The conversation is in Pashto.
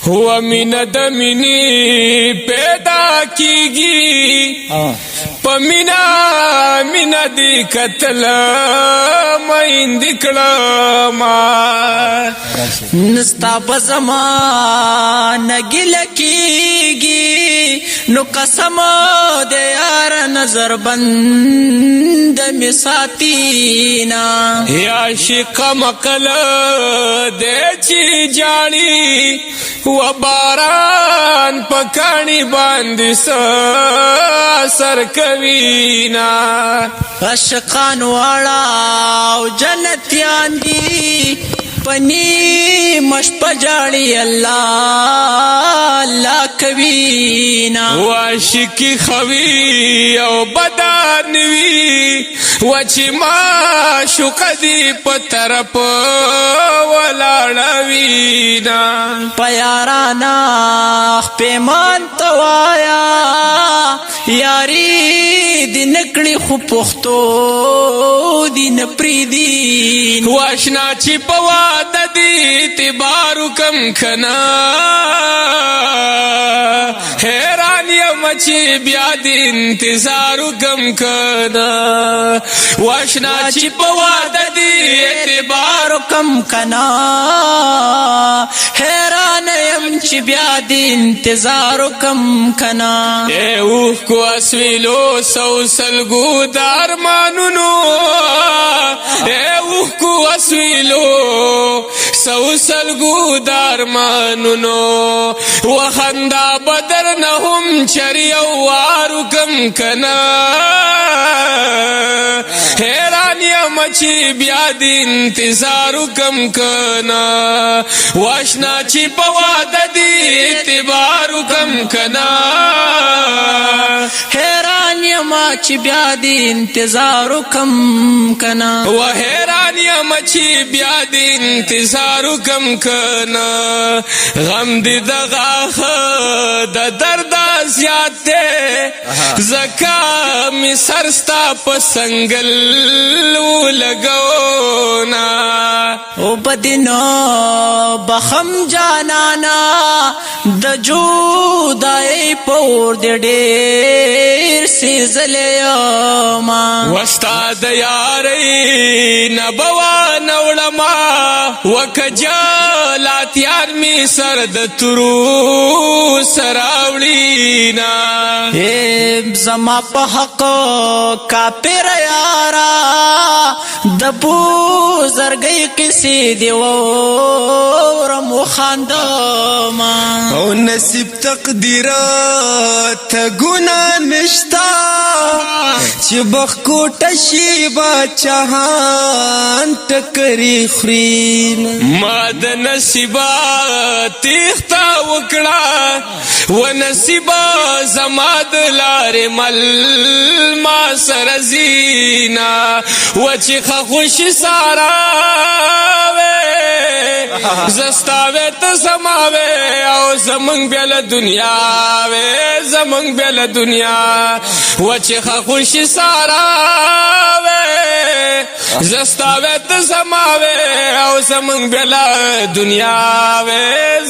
و مینا د مینی پیدا کیږي په مینا دی قتل مین دکړه ما نستا بزمان گل کیږي نو قسم د یار نظر بند می ساتینا یا عاشق مقل د چی جاړي و باران پکانی باندې سر کوینا عاشقان واړه او جنتیان دي پنی مش پجاړي الله الله کوینا واشکی خوی او بدن وی وچی ما شقدی پترپ ولاړوینا پیارانا پیمان توایا یاری دین کړي خو پختو دین پریدین واشنا چی پواد دی تبارو کم کنا حیران یم چی بیا دی انتظارو کم کنا واشنا چی پواد دی اعتبارو کم کنا حیران یم چی بیا دی انتظارو کم کنا اے اوخ کو اسویلو سو سلگو دارمانونو اے اوخ کو اسویلو سو سلگو دارمانونو وخندا بدر نهم چریو وارو کم کنا حیران یم چی بیا دی انتظارو کم کنا واشنا چی پواد دی اعتبارو کم کنا حیران یم چی بیا دی انتظارو کم کنا و حیران یم چی بیا دی انتظارو کم کنا غم دی دغاخ د درد زیاد تے زکا می سرستا پسنگل لگونا او بدنو بخم جانانا د جودای پور د ډیر سیزلې ما وستا د یاري نبوا نوړما وکجالات یار می سر د ترو سراولینا زما په حق کافر یارا د بوزرګي کسی دی ورم خاندما او نصیب تقدیرات ګنا نشتا چې بخ کوټه شي بچهان ټکری خرین ما د نصیبات تختا وکړه و نصیب زما د لارې مل ما سره زینا و چې خوشی سارا زستاوه ته سماوه او زمنګ بیل دنیا وې زمنګ بیل دنیا و چې خوشی سارا زستاوه ته سماوه او زمنګ بیل دنیا وې